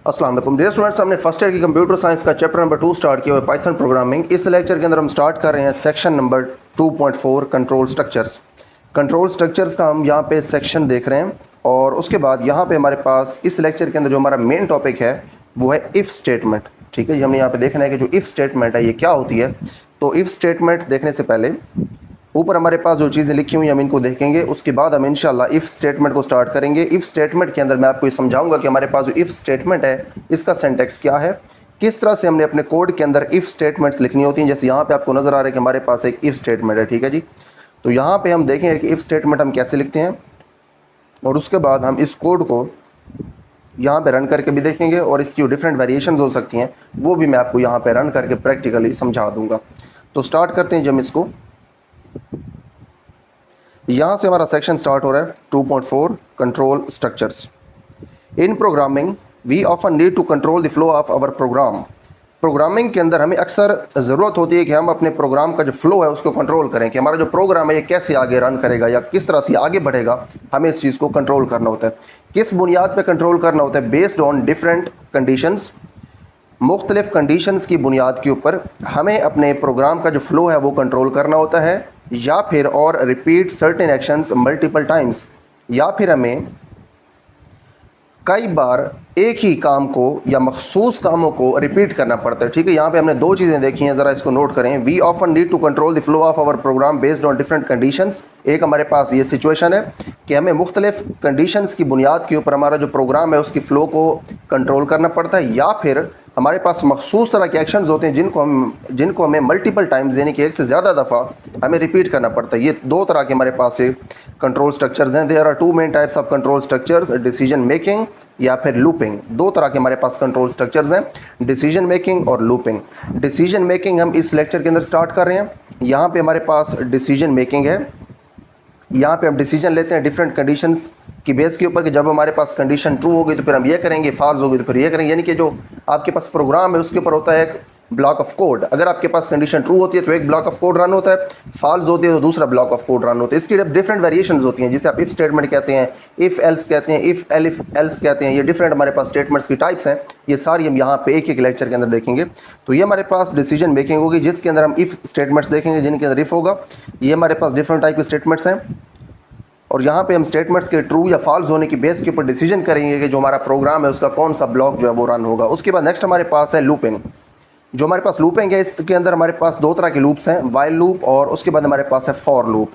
अस्सलाम वालेकुम dear students, हमने फर्स्ट ईयर की कंप्यूटर साइंस का चैप्टर नंबर 2 स्टार्ट किया हुआ है पाइथन प्रोग्रामिंग। इस लेक्चर के अंदर हम स्टार्ट कर रहे हैं section number 2.4 control structures. Control structures का हम यहाँ पे सेक्शन देख रहे हैं और उसके बाद यहाँ पे हमारे पास इस लेक्चर के अंदर जो हमारा मेन टॉपिक है वो है इफ़ स्टेटमेंट। ठीक है, ये हमने यहाँ पे देखना है कि जो इफ़ स्टेटमेंट है ये क्या होती है। तो इफ़ स्टेटमेंट देखने से पहले ऊपर हमारे पास जो चीज़ें लिखी हुई हम इनको देखेंगे, उसके बाद हम इंशाल्लाह इफ़ स्टेटमेंट को स्टार्ट करेंगे। इफ़ स्टेटमेंट के अंदर मैं आपको ये समझाऊंगा कि हमारे पास जो इफ़ स्टेटमेंट है इसका सिंटैक्स क्या है, किस तरह से हमने अपने कोड के अंदर इफ़ स्टेटमेंट्स लिखनी होती हैं। जैसे यहाँ पे आपको नज़र आ रहा है कि हमारे पास एक इफ़ स्टेटमेंट है। ठीक है जी, तो यहाँ पर हम देखेंगे कि इफ़ स्टेटमेंट हम कैसे लिखते हैं और उसके बाद हम इस कोड को यहाँ पे रन करके भी देखेंगे और इसकी जो डिफरेंट वेरिएशंस हो सकती हैं वो भी मैं आपको यहाँ पे रन करके प्रैक्टिकली समझा दूँगा। तो स्टार्ट करते हैं जब इसको। यहाँ से हमारा सेक्शन स्टार्ट हो रहा है 2.4 control structures. In programming we often need to control the flow of our program. Programming के अंदर हमें अक्सर ज़रूरत होती है कि हम अपने प्रोग्राम का जो फ्लो है उसको कंट्रोल करें, कि हमारा जो प्रोग्राम है ये कैसे आगे रन करेगा या किस तरह से आगे बढ़ेगा, हमें इस चीज़ को कंट्रोल करना होता है। किस बुनियाद पर कंट्रोल करना होता है? Based on different conditions. मुख्तलिफ़ कंडीशंस की बुनियाद के ऊपर हमें अपने प्रोग्राम का जो फ़्लो है वो कंट्रोल करना होता है, या फिर और repeat certain actions multiple times, या फिर हमें कई बार एक ही काम को या मखसूस कामों को रिपीट करना पड़ता है। ठीक है, यहाँ पे हमने दो चीज़ें देखी हैं, ज़रा इसको नोट करें। We often need to control the flow of our program based on different conditions. एक हमारे पास ये सिचुएशन है कि हमें मुख्तलिफ कंडीशंस की बुनियाद के ऊपर हमारा जो प्रोग्राम है उसकी फ़्लो को कंट्रोल करना पड़ता है, या फिर हमारे पास मखसूस तरह के एक्शंस होते हैं जिनको हमें मल्टीपल टाइम्स यानी कि एक से ज़्यादा दफ़ा हमें रिपीट करना पड़ता है। ये दो तरह के हमारे पास से कंट्रोल स्ट्रक्चर्स हैं। There are two main types of control structures, decision making या फिर लूपिंग। दो तरह के हमारे पास कंट्रोल स्ट्रक्चर्स हैं, डिसीजन मेकिंग और लूपिंग। डिसीजन मेकिंग हम इस लेक्चर के अंदर स्टार्ट कर रहे हैं। यहाँ पे हमारे पास डिसीजन मेकिंग है। यहाँ पे हम डिसीजन लेते हैं डिफरेंट कंडीशंस की बेस के ऊपर, कि जब हमारे पास कंडीशन ट्रू होगी तो फिर हम ये करेंगे, फॉल्स होगी तो फिर ये करेंगे। यानी कि जो आपके पास प्रोग्राम है उसके ऊपर होता है एक ब्लॉक ऑफ कोड। अगर आपके पास कंडीशन ट्रू होती है तो एक ब्लॉक ऑफ कोड रन होता है, फॉल्स होती है तो दूसरा ब्लॉक ऑफ कोड रन होता है। इसकी डिफरेंट वेरिएशंस होती हैं, जिसे आप इफ स्टेटमेंट कहते हैं, इफ एल्स कहते हैं, इफ एल्स कहते हैं। ये डिफरेंट हमारे पास स्टेटमेंट्स की टाइप्स हैं। ये सारी हम यहाँ पे एक एक लेक्चर के अंदर देखेंगे। तो ये हमारे पास डिसीजन मेकिंग होगी जिसके अंदर हम इफ स्टेटमेंट्स देखेंगे, जिनके अंदर इफ होगा। ये हमारे पास डिफरेंट टाइप के स्टेटमेंट्स हैं और यहाँ पे हम स्टेटमेंट्स के ट्रू या फॉल्स होने की बेस के ऊपर डिसीजन करेंगे कि जो हमारा प्रोग्राम है उसका कौन सा ब्लॉक जो है वो रन होगा। उसके बाद नेक्स्ट हमारे पास है लूपिंग। जो हमारे पास लूपिंग है इसके अंदर हमारे पास दो तरह के लूप्स हैं, वाइल लूप और उसके बाद हमारे पास है फॉर लूप।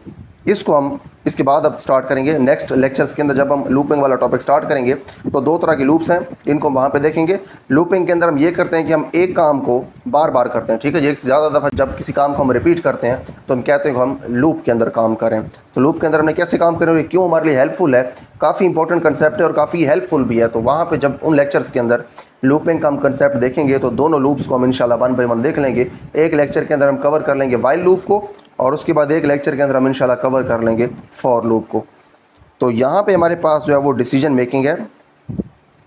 इसको हम इसके बाद अब स्टार्ट करेंगे नेक्स्ट लेक्चर्स के अंदर। जब हम लूपिंग वाला टॉपिक स्टार्ट करेंगे तो दो तरह के लूप्स हैं, इनको वहाँ पे देखेंगे। लूपिंग के अंदर हम ये करते हैं कि हम एक काम को बार बार करते हैं। ठीक है, एक से ज़्यादा दफ़ा जब किसी काम को हम रिपीट करते हैं तो हम कहते हैं कि हम लूप के अंदर काम करें। तो लूप के अंदर हमने कैसे काम करें और ये क्यों हमारे लिए हेल्पफुल है, काफ़ी इंपॉर्टेंट कंसेप्ट है और काफ़ी हेल्पफुल भी है। तो वहाँ पर जब उन लेक्चर्स के अंदर लूपिंग का हम कंसेप्ट देखेंगे तो दोनों लूप्स को हम इंशाल्लाह 1 बाय 1 देख लेंगे। एक लेक्चर के अंदर हम कवर कर लेंगे वाइल लूप को और उसके बाद एक लेक्चर के अंदर हम इंशाल्लाह कवर कर लेंगे फॉर लूप को। तो यहाँ पे हमारे पास जो है वो डिसीजन मेकिंग है,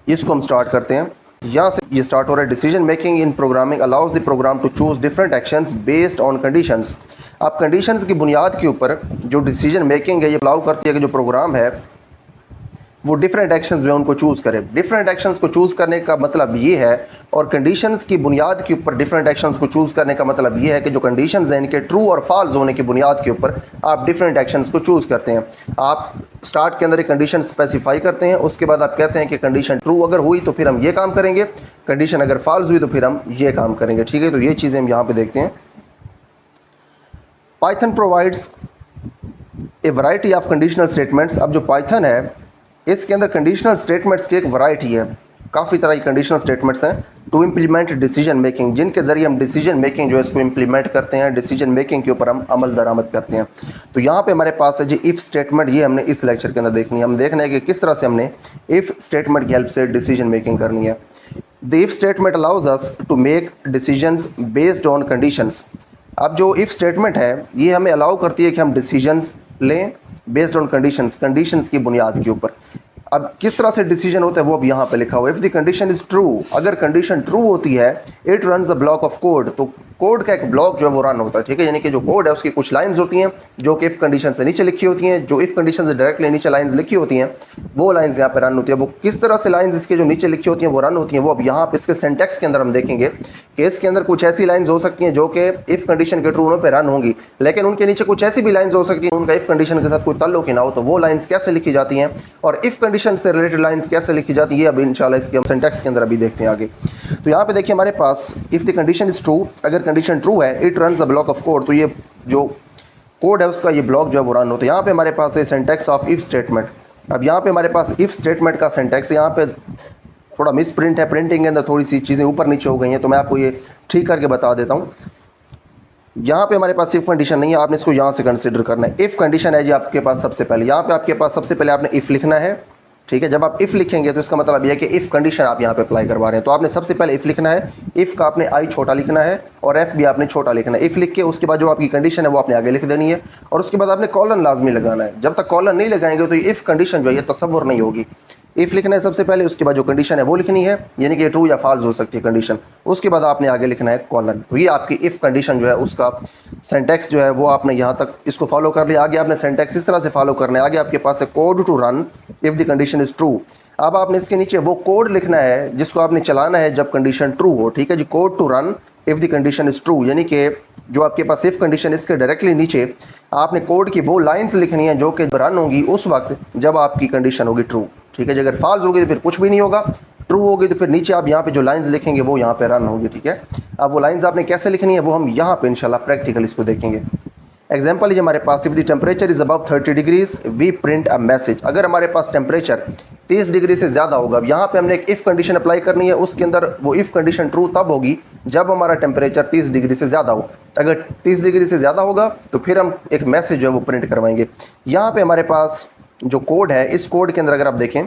इसको हम स्टार्ट करते हैं। यहाँ से ये स्टार्ट हो रहा है। Decision making in programming allows the program to choose different actions based on conditions. अब कंडीशंस की बुनियाद के ऊपर जो डिसीजन मेकिंग है ये अलाउ करती है कि जो प्रोग्राम है वो डिफरेंट एक्शंस जो है उनको चूज़ करें। डिफरेंट एक्शंस को चूज़ करने का मतलब ये है, और कंडीशंस की बुनियाद के ऊपर डिफरेंट एक्शंस को चूज़ करने का मतलब ये है कि जो कंडीशंस हैं इनके ट्रू और फॉल्स होने की बुनियाद के ऊपर आप डिफरेंट एक्शंस को चूज़ करते हैं। आप स्टार्ट के अंदर एक कंडीशन स्पेसिफाई करते हैं, उसके बाद आप कहते हैं कि कंडीशन ट्रू अगर हुई तो फिर हम ये काम करेंगे, कंडीशन अगर फॉल्स हुई तो फिर हम ये काम करेंगे। ठीक है, तो ये चीज़ें हम यहाँ पर देखते हैं। Python provides a variety of conditional statements. अब जो पाइथन है इसके अंदर कंडीशनल स्टेटमेंट्स की एक वैरायटी है, काफ़ी तरह की कंडीशनल स्टेटमेंट्स हैं टू इम्प्लीमेंट डिसीजन मेकिंग, जिनके ज़रिए हम डिसीजन मेकिंग जो है इसको इम्प्लीमेंट करते हैं, डिसीजन मेकिंग के ऊपर हम अमल दरामद करते हैं। तो यहाँ पे हमारे पास है जी इफ़ स्टेटमेंट, ये हमने इस लेक्चर के अंदर देखनी है। हम देखना है कि किस तरह से हमने इफ़ स्टेटमेंट की हेल्प से डिसीजन मेकिंग करनी है। The if statement allows us to make decisions based on conditions. अब जो इफ़ स्टेटमेंट है ये हमें अलाउ करती है कि हम डिसीजंस लें बेस्ड ऑन कंडीशंस की बुनियाद के ऊपर। अब किस तरह से डिसीजन होता है वो अब यहाँ पे लिखा हुआ है। If the condition is true, अगर कंडीशन ट्रू होती है, it runs a block of code, तो कोड का एक ब्लॉक जो है वो रन होता है, ठीक है। यानी कि जो कोड है उसकी कुछ लाइंस होती हैं जो कि इफ़ कंडीशन से नीचे लिखी होती हैं, जो इफ़ कंडीशन से डायरेक्टली नीचे लाइंस लिखी होती हैं वो लाइंस यहाँ पे रन होती है। वो किस तरह से लाइंस इसके जो नीचे लिखी होती हैं वो रन होती हैं, वो अब यहाँ पे इसके सिंटैक्स के अंदर हम देखेंगे कि इसके अंदर कुछ ऐसी लाइंस हो सकती हैं जो कि इफ़ कंडीशन के ट्रू होने पर रन होंगी, लेकिन उनके नीचे कुछ ऐसी भी लाइंस हो सकती हैं उनका इफ़ कंडीशन के साथ कोई ताल्लुक ही ना हो, तो वो लाइंस कैसे लिखी जाती हैं और इफ़ कंडीशन से रिलेटेड लाइंस कैसे लिखी जाती है ये अब इंशाल्लाह इसके हम सिंटैक्स के अंदर अभी देखते हैं आगे। तो यहाँ पे देखिए हमारे पास if the condition is true, अगर कंडीशन ट्रू है, it runs a block of code, तो ये जो कोड है उसका ये ब्लॉक जो है वो रन होता है। यहाँ पे हमारे पास है सिंटैक्स ऑफ इफ़ स्टेटमेंट। अब यहाँ पे हमारे पास इफ़ स्टेटमेंट का सिंटैक्स, यहाँ पे थोड़ा मिस प्रिंट है, प्रिंटिंग के अंदर थोड़ी सी चीज़ें ऊपर नीचे हो गई हैं, तो मैं आपको ये ठीक करके बता देता हूँ। यहाँ पे हमारे पास इफ़ कंडीशन नहीं है, आपने इसको यहाँ से कंसिडर करना है। इफ़ कंडीशन है जी आपके पास सबसे पहले, यहाँ पे आपके पास सबसे पहले आपने इफ़ लिखना है, ठीक है। जब आप इफ़ लिखेंगे तो इसका मतलब यह है कि इफ़ कंडीशन आप यहाँ पे अप्लाई करवा रहे हैं, तो आपने सबसे पहले इफ़ लिखना है, इफ़ का आपने आई छोटा लिखना है और एफ भी आपने छोटा लिखना है। इफ़ लिख के उसके बाद जो आपकी कंडीशन है वो आपने आगे लिख देनी है और उसके बाद आपने कॉलन लाजमी लगाना है। जब तक कॉलन नहीं लगाएंगे तो ये इफ़ कंडीशन जो है ये तसव्वुर नहीं होगी। इफ़ लिखना है सबसे पहले, उसके बाद जो कंडीशन है वो लिखनी है, यानी कि ट्रू या फॉल्स हो सकती है कंडीशन, उसके बाद आपने आगे लिखना है कॉलन। तो ये आपकी इफ़ कंडीशन जो है उसका सिंटैक्स जो है वो आपने यहाँ तक इसको फॉलो कर लिया। आगे आपने सिंटैक्स इस तरह से फॉलो करना है। आगे आपके पास है code to run if the condition is true. अब आपने इसके नीचे वो कोड लिखना है जिसको आपने चलाना है जब कंडीशन ट्रू हो, ठीक है जी। Code to run if the condition is true, यानी कि जो आपके पास इफ़ कंडीशन इसके डायरेक्टली नीचे आपने कोड की वो लाइंस लिखनी है जो कि रन होंगी उस वक्त जब आपकी कंडीशन होगी ट्रू, ठीक है जी। अगर फॉल्स होगी तो फिर कुछ भी नहीं होगा, ट्रू होगी तो फिर नीचे आप यहाँ पे जो लाइंस लिखेंगे वो यहाँ पे रन होगी, ठीक है। अब वो लाइंस आपने कैसे लिखनी है वो हम यहाँ पे इंशाल्लाह प्रैक्टिकल इसको देखेंगे। एग्जाम्पल ये हमारे पास, if the temperature is above 30 degrees we print a message. अगर हमारे पास टेम्परेचर 30 डिग्री से ज़्यादा होगा, अब यहाँ पे हमने एक इफ़ कंडीशन अप्लाई करनी है, उसके अंदर वो इफ़ कंडीशन ट्रू तब होगी जब हमारा टेम्परेचर 30 डिग्री से ज़्यादा हो। अगर 30 डिग्री से ज़्यादा होगा तो फिर हम एक मैसेज जो है वो प्रिंट करवाएंगे। यहाँ पे हमारे पास जो कोड है, इस कोड के अंदर अगर आप देखें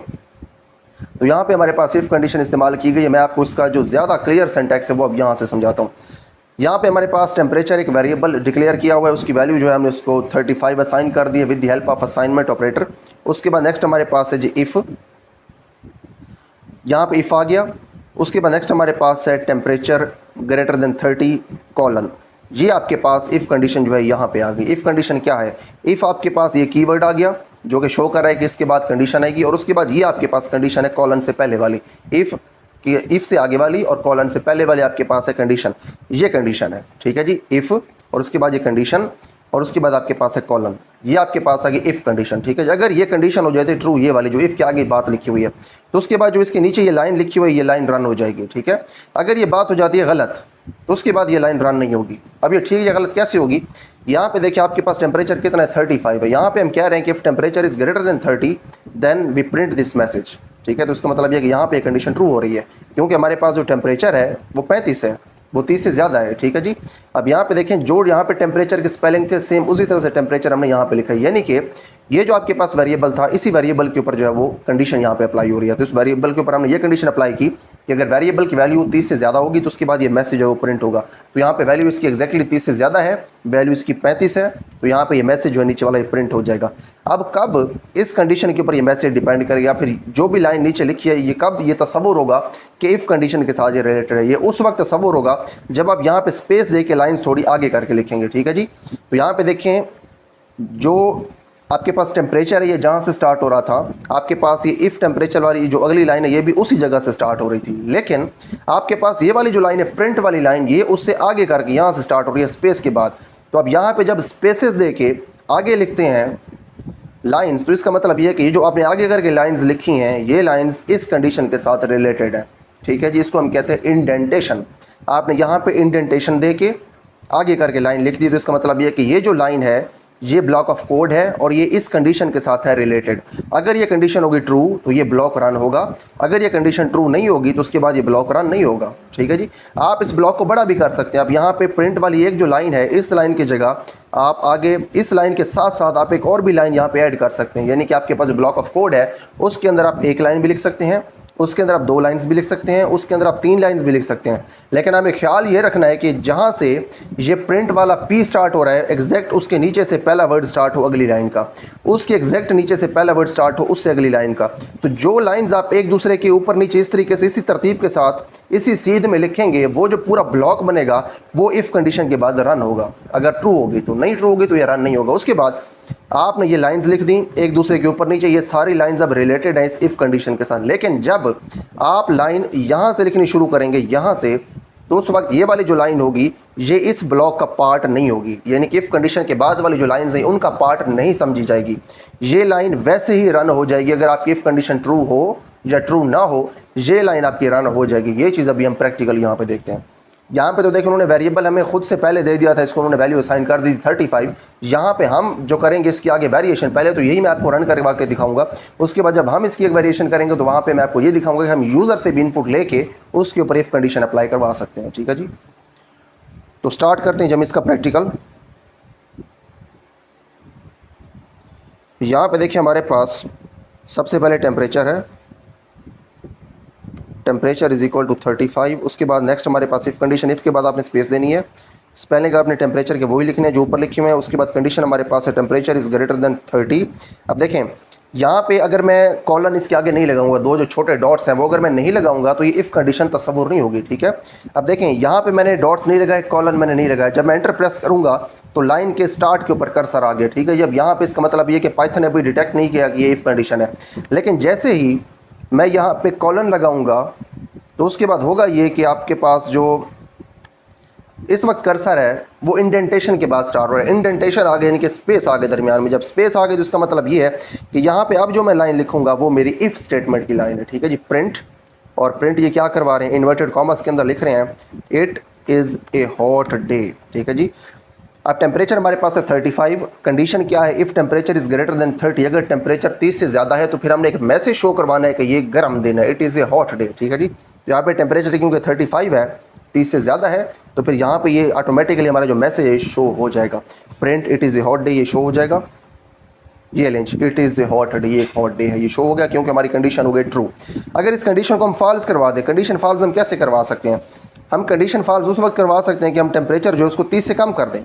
तो यहाँ पे हमारे पास इफ़ कंडीशन इस्तेमाल की गई है। मैं आपको इसका जो ज़्यादा क्लियर सिंटैक्स है वो अब यहाँ से समझाता हूँ। यहाँ पे हमारे पास टेम्परेचर एक वेरिएबल डिक्लेयर किया हुआ है, उसकी वैल्यू जो है हमने उसको 35 असाइन कर दी है with the help of assignment operator. उसके बाद नेक्स्ट हमारे पास है जी इफ़, यहाँ पे इफ़ आ गया। उसके बाद नेक्स्ट हमारे पास है टेम्परेचर ग्रेटर देन 30 कॉलन। ये आपके पास इफ़ कंडीशन जो है यहाँ पे आ गई। इफ़ कंडीशन क्या है, इफ़ आपके पास ये कीवर्ड आ गया जो कि शो कर रहा है कि इसके बाद कंडीशन आएगी, और उसके बाद ये आपके पास कंडीशन है कॉलन से पहले वाली, इफ़ से आगे वाली और कॉलन से पहले वाले आपके पास है कंडीशन। ये कंडीशन है, ठीक है जी। इफ़ और उसके बाद ये कंडीशन और उसके बाद आपके पास है कॉलन, ये आपके पास आ गई इफ़ कंडीशन, ठीक है। अगर ये कंडीशन हो जाती है ट्रू, ये वाली जो इफ़ के आगे बात लिखी हुई है, तो उसके बाद जो इसके नीचे ये लाइन लिखी हुई है ये लाइन रन हो जाएगी, ठीक है। अगर ये बात हो जाती है गलत तो उसके बाद ये लाइन रन नहीं होगी। अब ये ठीक या गलत कैसे होगी, यहाँ पे देखिए आपके पास टेम्परेचर कितना है 35 है। यहाँ पे हम कह रहे हैं कि if temperature is greater than 30 then we print this message, ठीक है। तो इसका मतलब ये कि यहाँ पे कंडीशन ट्रू हो रही है क्योंकि हमारे पास जो टेम्परेचर है वो 35 है, वो 30 से ज़्यादा है, ठीक है जी। अब यहाँ पे देखें जो यहाँ पे टेम्परेचर की स्पेलिंग थे सेम उसी तरह से टेम्परेचर हमने यहाँ पे लिखा है, यानी कि ये जो आपके पास वेरिएबल था इसी वेरिएबल के ऊपर जो है वो कंडीशन यहाँ पे अप्लाई हो रही है। तो इस वेरिएबल के ऊपर हमने ये कंडीशन अप्लाई की कि अगर वेरिएबल की वैल्यू 30 से ज़्यादा होगी तो उसके बाद ये मैसेज है वो प्रिंट होगा। तो यहाँ पे वैल्यू इसकी एग्जैक्टली 30 से ज़्यादा है, वैल्यू इसकी 35 है, तो यहाँ पे ये मैसेज जो है नीचे वाला ये प्रिंट हो जाएगा। अब कब इस कंडीशन के ऊपर ये मैसेज डिपेंड करेगा, फिर जो भी लाइन नीचे लिखी है ये कब ये तसव्वुर होगा कि इफ़ कंडीशन के साथ ये रिलेटेड है, ये उस वक्त तसव्वुर होगा जब आप यहाँ पे स्पेस दे के लाइन थोड़ी आगे करके लिखेंगे, ठीक है जी। तो यहाँ पे देखें जो आपके पास टेम्परेचर है ये जहाँ से स्टार्ट हो रहा था, आपके पास ये इफ़ टेम्परेचर वाली जो अगली लाइन है ये भी उसी जगह से स्टार्ट हो रही थी, लेकिन आपके पास ये वाली जो लाइन है प्रिंट वाली लाइन ये उससे आगे करके यहाँ से स्टार्ट हो रही है स्पेस के बाद। तो अब यहाँ पे जब स्पेसेस दे के आगे लिखते हैं लाइंस तो इसका मतलब ये है कि ये जो आपने आगे करके लाइंस लिखी हैं ये लाइंस इस कंडीशन के साथ रिलेटेड है, ठीक है जी। इसको हम कहते हैं इंडेंटेशन। आपने यहाँ पे इंडेंटेशन दे के आगे करके लाइन लिख दी, तो इसका मतलब ये है कि ये जो लाइन है ये ब्लॉक ऑफ कोड है और ये इस कंडीशन के साथ है रिलेटेड। अगर ये कंडीशन होगी ट्रू तो ये ब्लॉक रन होगा, अगर ये कंडीशन ट्रू नहीं होगी तो उसके बाद ये ब्लॉक रन नहीं होगा, ठीक है जी। आप इस ब्लॉक को बड़ा भी कर सकते हैं। आप यहाँ पे प्रिंट वाली एक जो लाइन है इस लाइन की जगह आप आगे इस लाइन के साथ साथ आप एक और भी लाइन यहाँ पे ऐड कर सकते हैं, यानी कि आपके पास जो ब्लॉक ऑफ कोड है उसके अंदर आप एक लाइन भी लिख सकते हैं उसके अंदर आप 2 लाइन्स भी लिख सकते हैं, उसके अंदर आप 3 लाइन्स भी लिख सकते हैं। लेकिन हमें ख्याल ये रखना है कि जहाँ से ये प्रिंट वाला पी स्टार्ट हो रहा है, एग्जैक्ट उसके नीचे से पहला वर्ड स्टार्ट हो अगली लाइन का, उसके एग्जैक्ट नीचे से पहला वर्ड स्टार्ट हो उससे अगली लाइन का। तो जो लाइन्स आप एक दूसरे के ऊपर नीचे इस तरीके से इसी तरतीब के साथ इसी सीध में लिखेंगे, वो जो पूरा ब्लॉक बनेगा वो इफ़ कंडीशन के बाद रन होगा। अगर ट्रू होगी तो, नहीं ट्रू होगी तो ये रन नहीं होगा। उसके बाद आपने ये लाइंस लिख दी एक दूसरे के ऊपर नीचे, ये सारी लाइंस अब रिलेटेड हैं इस इफ़ कंडीशन के साथ। लेकिन जब आप लाइन यहाँ से लिखनी शुरू करेंगे यहाँ से, तो उस वक्त ये वाली जो लाइन होगी ये इस ब्लॉक का पार्ट नहीं होगी, यानी कि इफ़ कंडीशन के बाद वाली जो लाइंस हैं उनका पार्ट नहीं समझी जाएगी। ये लाइन वैसे ही रन हो जाएगी अगर आपकी इफ़ कंडीशन ट्रू हो या ट्रू ना हो, ये लाइन आपकी रन हो जाएगी। ये चीज़ अभी हम प्रैक्टिकल यहाँ पे देखते हैं। यहाँ पे तो देखिए उन्होंने वेरिएबल हमें खुद से पहले दे दिया था, इसको उन्होंने वैल्यू असाइन कर दी 35। यहाँ पे हम जो करेंगे इसकी आगे वेरिएशन, पहले तो यही मैं आपको रन करवा के दिखाऊंगा, उसके बाद जब हम इसकी एक वेरिएशन करेंगे तो वहाँ पे मैं आपको ये दिखाऊंगा कि हम यूज़र से भी इनपुट लेके उसके ऊपर इफ़ कंडीशन अप्लाई करवा सकते हैं। ठीक है जी, तो स्टार्ट करते हैं जब इसका प्रैक्टिकल। यहाँ पे देखिए हमारे पास सबसे पहले टेम्परेचर है, टेम्परेचर इज इक्वल टू 35। उसके बाद नेक्स्ट हमारे पास इफ़ कंडीशन, इफ़ के बाद आपने स्पेस देनी है, स्पेलिंग आपने टेम्परेचर के वही लिखने हैं जो ऊपर लिखे हुए हैं। उसके बाद कंडीशन हमारे पास है टेम्परेचर इज़ ग्रेटर देन 30। अब देखें यहाँ पे अगर मैं कॉलन इसके आगे नहीं लगाऊंगा, दो जो छोटे डॉट्स हैं वो अगर मैं नहीं लगाऊंगा तो ये इफ़ कंडीशन तस्वुर नहीं होगी। ठीक है, अब देखें यहाँ पे मैंने डॉट्स नहीं लगाए, कॉलन मैंने नहीं लगाया, जब मैं एंटर प्रेस करूँगा तो लाइन के स्टार्ट के ऊपर कर्सर आ गया। ठीक है, जब यहाँ पे इसका मतलब ये कि पाइथन ने अभी डिटेक्ट नहीं किया कि ये इफ़ कंडीशन है। लेकिन जैसे ही मैं यहाँ पे कॉलन लगाऊंगा तो उसके बाद होगा ये कि आपके पास जो इस वक्त कर्सर है वो इंडेंटेशन के बाद स्टार्ट हो रहा है। इंडेंटेशन आ गया यानी कि स्पेस आ गए दरमियान में, जब स्पेस आ गई तो इसका मतलब ये है कि यहाँ पे अब जो मैं लाइन लिखूंगा वो मेरी इफ़ स्टेटमेंट की लाइन है। ठीक है जी, प्रिंट, और प्रिंट ये क्या करवा रहे हैं, इन्वर्टेड कॉमर्स के अंदर लिख रहे हैं it is a hot day. ठीक है जी, अब टेम्परेचर हमारे पास है 35, कंडीशन क्या है, if temperature is greater than 30, अगर टेम्परेचर 30 से ज़्यादा है तो फिर हमने एक मैसेज शो करवाना है कि ये गर्म दिन है, it is a hot day. ठीक है जी, तो यहाँ पे टेम्परेचर क्योंकि 35 है, 30 से ज़्यादा है, तो फिर यहाँ पे ये ऑटोमेटिकली हमारा जो मैसेज है शो हो जाएगा, print it is a hot day, ये शो हो जाएगा। ये lens it is a hot day, ये हॉट डे है, ये शो हो गया क्योंकि हमारी कंडीशन हो गई ट्रू। अगर इस कंडीशन को हम फॉल्स करवा दें, कंडीशन फॉल्स हम कैसे करवा सकते हैं, हम कंडीशन फॉल्स उस वक्त करवा सकते हैं कि हम टेम्परेचर जो है उसको 30 से कम कर दें।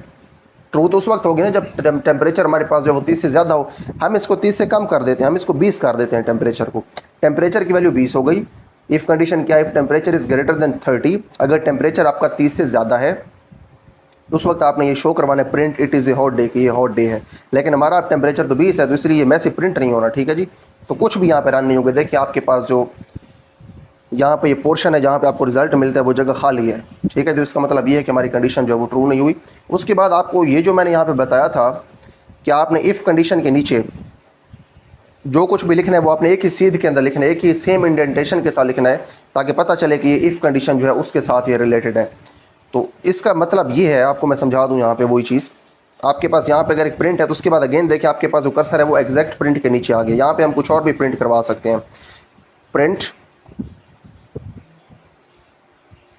ट्रू तो उस वक्त होगी ना जब टेम्परेचर हमारे पास जो वो 30 से ज़्यादा हो, हम इसको 30 से कम कर देते हैं, हम इसको 20 कर देते हैं टेम्परेचर को, टेम्परेचर की वैल्यू 20 हो गई। इफ़ कंडीशन क्या है, if temperature is greater than 30, अगर टेम्परेचर आपका 30 से ज़्यादा है तो उस वक्त आपने ये शो करवाना है print it is a hot day, कि ये हॉट डे है। लेकिन हमारा टेम्परेचर तो 20 है तो इसलिए ये मैसेज प्रिंट नहीं होना। ठीक है जी, तो कुछ भी यहाँ पे रन नहीं होगा। देखिए आपके पास जो यहाँ पे ये पोर्शन है जहाँ पे आपको रिजल्ट मिलता है वो जगह खाली है। ठीक है, तो इसका मतलब ये है कि हमारी कंडीशन जो है वो ट्रू नहीं हुई। उसके बाद आपको ये जो मैंने यहाँ पे बताया था कि आपने इफ़ कंडीशन के नीचे जो कुछ भी लिखना है वो आपने एक ही सीध के अंदर लिखना है, एक ही सेम इंडेंटेशन के साथ लिखना है, ताकि पता चले कि ये इफ़ कंडीशन जो है उसके साथ ये रिलेटेड है। तो इसका मतलब ये है, आपको मैं समझा दूँ यहाँ पे वही चीज़, आपके पास यहाँ पे अगर एक प्रिंट है तो उसके बाद अगेन देखिए आपके पास जो कर्सर है वो एग्जैक्ट प्रिंट के नीचे आ गया। यहाँ पे हम कुछ और भी प्रिंट करवा सकते हैं, print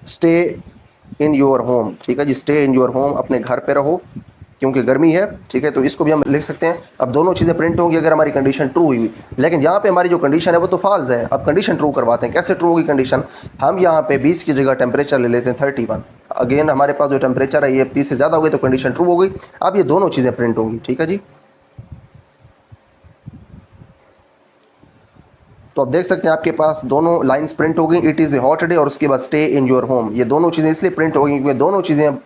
stay in your home. ठीक है जी, स्टे इन योर होम, अपने घर पे रहो क्योंकि गर्मी है। ठीक है, तो इसको भी हम लिख सकते हैं। अब दोनों चीज़ें प्रिंट होंगी अगर हमारी कंडीशन ट्रू हुई, लेकिन यहाँ पे हमारी जो कंडीशन है वो तो फॉल्स है। अब कंडीशन ट्रू करवाते हैं, कैसे ट्रू होगी कंडीशन, हम यहाँ पे 20 की जगह टेम्परेचर ले लेते हैं 31। अगेन हमारे पास जो टेम्परेचर है ये 30 से ज़्यादा हो गई तो कंडीशन ट्रू हो गई। अब ये दोनों चीज़ें प्रिंट होंगी। ठीक है जी, तो आप देख सकते हैं आपके पास दोनों लाइंस प्रिंट हो गई, it is a hot day और उसके बाद स्टे इन योर होम। ये दोनों चीज़ें इसलिए प्रिंट हो गई क्योंकि दोनों चीज़ें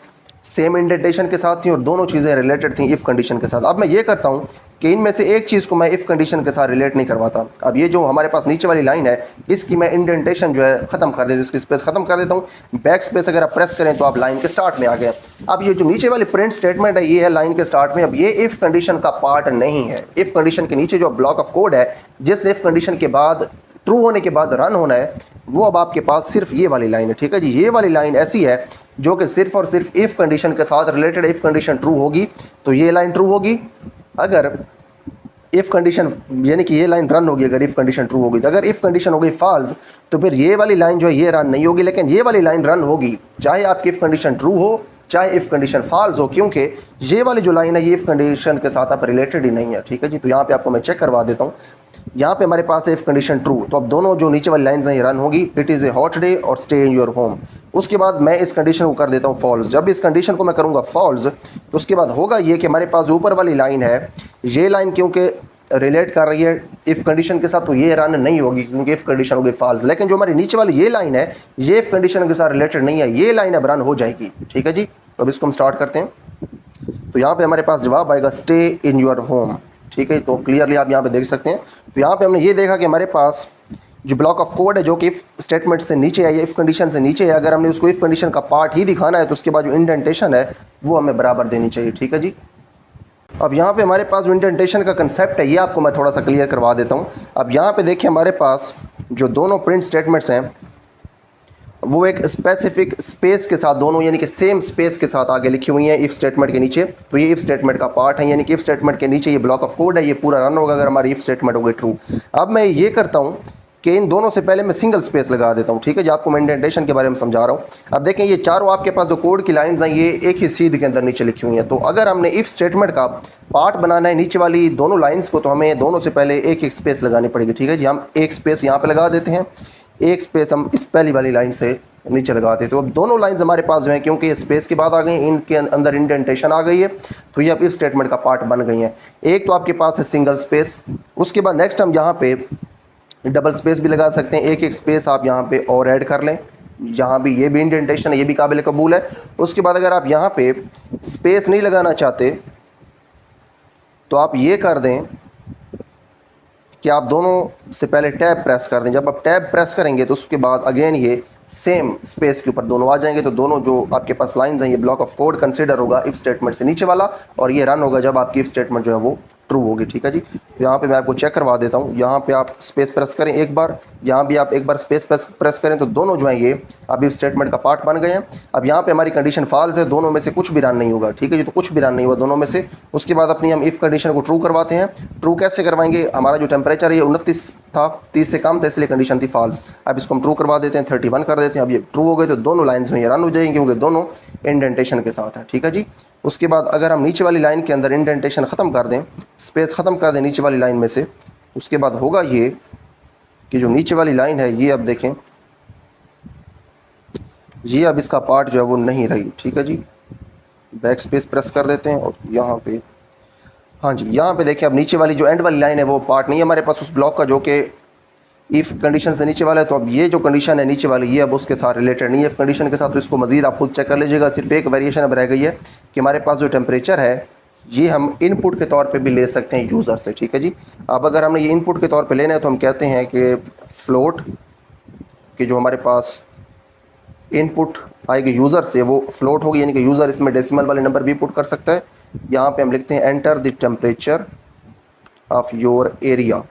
सेम इंडेंटेशन के साथ थी और दोनों चीज़ें रिलेटेड थी इफ़ कंडीशन के साथ। अब मैं ये करता हूँ कि इनमें से एक चीज़ को मैं इफ़ कंडीशन के साथ रिलेट नहीं करवाता। अब ये जो हमारे पास नीचे वाली लाइन है इसकी मैं इंडेंटेशन जो है ख़त्म कर देता हूँ, इसकी स्पेस ख़त्म कर देता हूँ। बैक स्पेस अगर आप प्रेस करें तो आप लाइन के स्टार्ट में आ गए। अब ये जो नीचे वाली प्रिंट स्टेटमेंट है ये है लाइन के स्टार्ट में। अब ये इफ़ कंडीशन का पार्ट नहीं है। इफ़ कंडीशन के नीचे जो ब्लॉक ऑफ कोड है जिस इफ़ कंडीशन के बाद ट्रू होने के बाद रन होना है वो अब आपके पास सिर्फ ये वाली लाइन है। ठीक है जी, ये वाली लाइन ऐसी है जो कि सिर्फ और सिर्फ इफ़ कंडीशन के साथ रिलेटेड। इफ़ कंडीशन ट्रू होगी तो ये लाइन ट्रू होगी, अगर इफ़ कंडीशन यानी कि ये लाइन रन होगी अगर इफ़ कंडीशन ट्रू होगी। तो अगर इफ़ कंडीशन हो गई फॉल्स तो फिर ये वाली लाइन जो है ये रन नहीं होगी, लेकिन ये वाली लाइन रन होगी चाहे आपकी इफ़ कंडीशन ट्रू हो चाहे इफ़ कंडीशन फॉल्स हो, क्योंकि ये वाली जो लाइन है ये इफ़ कंडीशन के साथ आप रिलेटेड ही नहीं है। ठीक है जी, तो यहाँ पे आपको मैं चेक करवा देता हूँ। यहाँ पे हमारे पास है इफ़ कंडीशन ट्रू, तो अब दोनों जो नीचे वाली लाइन्स हैं ये रन होगी, it is a hot day और स्टे इन योर होम। उसके बाद मैं इस कंडीशन को कर देता हूँ फॉल्स। जब इस कंडीशन को मैं करूँगा फॉल्स तो उसके बाद होगा ये कि हमारे पास जो ऊपर वाली लाइन है ये लाइन क्योंकि रिलेट कर रही है इफ़ कंडीशन के साथ, तो ये रन नहीं होगी क्योंकि इफ़ कंडीशन होगी फॉल्स। लेकिन जो हमारी नीचे वाली ये लाइन है ये इफ़ कंडीशन के साथ रिलेटेड नहीं है, ये लाइन अब रन हो जाएगी। ठीक है जी, तो अब इसको हम स्टार्ट करते हैं। तो यहाँ पे हमारे पास जवाब आएगा स्टे इन योर होम। ठीक है, तो क्लियरली आप यहाँ पे देख सकते हैं। तो यहाँ पे हमने ये देखा कि हमारे पास जो ब्लॉक ऑफ कोड है जो कि इफ़ स्टेटमेंट से नीचे है या इफ़ कंडीशन से नीचे है, अगर हमने उसको इफ़ कंडीशन का पार्ट ही दिखाना है तो उसके बाद जो इंडेंटेशन है वो हमें बराबर देनी चाहिए। ठीक है जी, अब यहाँ पे हमारे पास जो इंडेंटेशन का कंसेप्ट है ये आपको मैं थोड़ा सा क्लियर करवा देता हूँ। अब यहाँ पे देखिए हमारे पास जो दोनों प्रिंट स्टेटमेंट्स हैं वो एक स्पेसिफिक स्पेस के साथ दोनों यानी कि सेम स्पेस के साथ आगे लिखी हुई हैं इफ़ स्टेटमेंट के नीचे। तो ये इफ़ स्टेटमेंट का पार्ट है, यानी कि इफ़ स्टेटमेंट के नीचे ये ब्लॉक ऑफ कोड है, ये पूरा रन होगा अगर हमारी इफ़ स्टेटमेंट होगी ट्रू। अब मैं ये करता हूँ कि इन दोनों से पहले मैं सिंगल स्पेस लगा देता हूँ। ठीक है जी, आपको मैं इंडेंटेशन के बारे में समझा रहा हूँ। अब देखें ये चारों आपके पास जो कोड की लाइंस हैं ये एक ही सीध के अंदर नीचे लिखी हुई हैं। तो अगर हमने इफ़ स्टेटमेंट का पार्ट बनाना है नीचे वाली दोनों लाइन्स को, तो हमें दोनों से पहले एक एक स्पेस लगानी पड़ेगी। ठीक है जी, हम एक स्पेस यहाँ पर लगा देते हैं, एक स्पेस हम इस पहली वाली लाइन से नीचे लगाते हैं। तो अब दोनों लाइंस हमारे पास जो हैं क्योंकि ये स्पेस के बाद आ गई, इनके अंदर इंडेंटेशन आ गई है, तो ये अब इफ स्टेटमेंट का पार्ट बन गई हैं। एक तो आपके पास है सिंगल स्पेस, उसके बाद नेक्स्ट हम यहाँ पे डबल स्पेस भी लगा सकते हैं, एक एक स्पेस आप यहाँ पे और ऐड कर लें। यहाँ भी ये भी इंडेंटेशन है, ये भी काबिल कबूल है। उसके बाद अगर आप यहाँ पे स्पेस नहीं लगाना चाहते तो आप ये कर दें कि आप दोनों से पहले टैब प्रेस कर दें। जब आप टैब प्रेस करेंगे तो उसके बाद अगेन ये सेम स्पेस के ऊपर दोनों आ जाएंगे। तो दोनों जो आपके पास लाइंस हैं ये ब्लॉक ऑफ कोड कंसीडर होगा इफ़ स्टेटमेंट से नीचे वाला, और ये रन होगा जब आपकी इफ़ स्टेटमेंट जो है वो ट्रू होगी। ठीक है जी, तो यहाँ पे मैं आपको चेक करवा देता हूँ। यहाँ पे आप स्पेस प्रेस करें एक बार, यहाँ भी आप एक बार स्पेस प्रेस करें, तो दोनों जो हैं ये अब इफ स्टेटमेंट का पार्ट बन गए हैं। अब यहाँ पे हमारी कंडीशन फॉल्स है, दोनों में से कुछ भी रन नहीं होगा। ठीक है जी, तो कुछ भी रन नहीं हुआ दोनों में से। उसके बाद अपनी हम इफ़ कंडीशन को ट्रू करवाते हैं। ट्रू कैसे करवाएंगे, हमारा जो टेम्परेचर है ये 29 था, 30 से कम था, इसलिए कंडीशन थी फॉल्स। अब इसको हम ट्रू करवा देते हैं, 31 कर देते हैं। अब ये ट्रू हो गए तो दोनों लाइन्स में ये रन हो जाएंगे क्योंकि दोनों इंडेंटेशन के साथ है। ठीक है जी, उसके बाद अगर हम नीचे वाली लाइन के अंदर इंडेंटेशन ख़त्म कर दें, स्पेस ख़त्म कर दें नीचे वाली लाइन में से, उसके बाद होगा ये कि जो नीचे वाली लाइन है ये अब देखें ये अब इसका पार्ट जो है वो नहीं रही। ठीक है जी, बैक स्पेस प्रेस कर देते हैं और यहाँ पे हाँ जी, यहाँ पे देखिए अब नीचे वाली जो एंड वाली लाइन है वो पार्ट नहीं है हमारे पास उस ब्लॉक का जो कि इफ़ कंडीशन से नीचे वाला है। तो अब ये जो कंडीशन है नीचे वाली ये अब उसके साथ रिलेटेड नहीं है इफ़ कंडीशन के साथ, तो इसको मज़ीद आप खुद चेक कर लीजिएगा। सिर्फ एक वेरिएशन अब रह गई है कि हमारे पास जो टेम्परेचर है ये हम इनपुट के तौर पे भी ले सकते हैं यूज़र से। ठीक है जी, अब अगर हमने ये इनपुट के तौर पे लेना है तो हम कहते हैं कि फ्लोट कि जो हमारे पास इनपुट आएगी यूज़र से वो फ्लोट होगी, यानी कि यूज़र इसमें डेसिमल वाले नंबर भी पुट कर सकता है। यहाँ पे हम लिखते हैं enter the temperature of your area.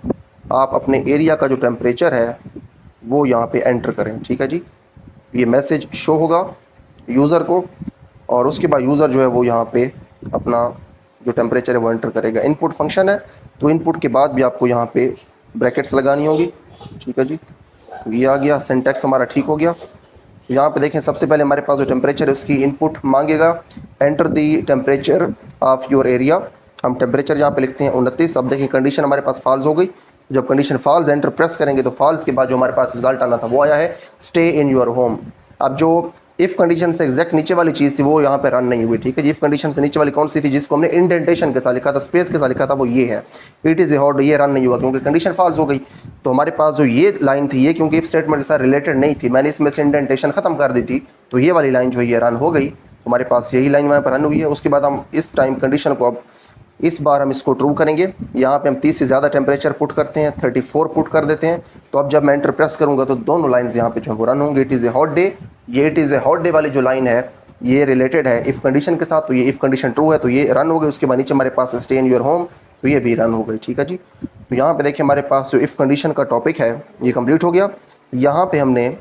आप अपने एरिया का जो टेम्परेचर है वो यहाँ पे एंटर करें। ठीक है जी, ये मैसेज शो होगा यूज़र को और उसके बाद यूज़र जो है वो यहाँ पे अपना जो टेम्परेचर है वो एंटर करेगा। इनपुट फंक्शन है तो इनपुट के बाद भी आपको यहाँ पे ब्रैकेट्स लगानी होगी। ठीक है जी, ये आ गया, सिंटैक्स हमारा ठीक हो गया। यहाँ पे देखें सबसे पहले हमारे पास जो टेम्परेचर है उसकी इनपुट मांगेगा, enter the temperature of your area. हम टेम्परेचर यहाँ पे लिखते हैं 29। अब देखिए कंडीशन हमारे पास फॉल्स हो गई। जब कंडीशन फॉल्स एंटर प्रेस करेंगे तो फॉल्स के बाद जो हमारे पास रिजल्ट आना था वो आया है स्टे इन योर होम। अब जो इफ़ कंडीशन से एग्जैक्ट नीचे वाली चीज़ थी वो यहाँ पे रन नहीं हुई। ठीक है जी, इफ़ कंडीशन से नीचे वाली कौन सी थी जिसको हमने इंडेंटेशन के साथ लिखा था, स्पेस के साथ लिखा था, वो ये है इट इज़ ए हॉट, ये रन नहीं हुआ क्योंकि कंडीशन फॉल्स हो गई। तो हमारे पास जो ये लाइन थी ये क्योंकि इफ स्टेटमेंट के साथ रिलेटेड नहीं थी, मैंने इसमें से इंडेंटेशन ख़त्म कर दी थी, तो ये वाली लाइन जो है ये रन हो गई। तो हमारे पास यही लाइन वहाँ पर रन हुई है। उसके बाद हम इस टाइम कंडीशन को अब इस बार हम इसको ट्रू करेंगे। यहाँ पे हम 30 से ज़्यादा टेम्परेचर पुट करते हैं, 34 पुट कर देते हैं। तो अब जब मैं एंटर प्रेस करूँगा तो दोनों लाइंस यहाँ पे जो है वो रन होंगे। It is a hot day, ये it is a hot day वाली जो लाइन है ये रिलेटेड है इफ़ कंडीशन के साथ, तो ये इफ़ कंडीशन ट्रू है तो ये रन हो गई। उसके बाद नीचे हमारे पास स्टे इन योर होम, तो ये भी रन हो गई। ठीक है जी, तो यहाँ पे देखिए हमारे पास जो इफ़ कंडीशन का टॉपिक है ये कंप्लीट हो गया। यहाँ पे हमने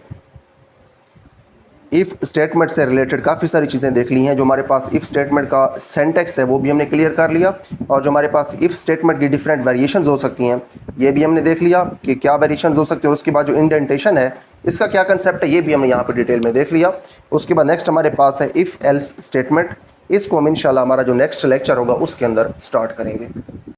इफ़ स्टेटमेंट से रिलेटेड काफ़ी सारी चीज़ें देख ली हैं। जो हमारे पास इफ़ स्टेटमेंट का सेंटेक्स है वो भी हमने क्लियर कर लिया, और जो हमारे पास इफ़ स्टेटमेंट की डिफरेंट वेरिएशंस हो सकती हैं ये भी हमने देख लिया कि क्या वेरिएशंस हो सकती है। और उसके बाद जो इंडेंटेशन है इसका क्या कंसेप्ट है ये भी हमने यहाँ पे डिटेल में देख लिया। उसके बाद नेक्स्ट हमारे पास है इफ़ एल्स स्टेटमेंट, इसको हम इंशाल्लाह हमारा जो नेक्स्ट लेक्चर होगा उसके अंदर स्टार्ट करेंगे।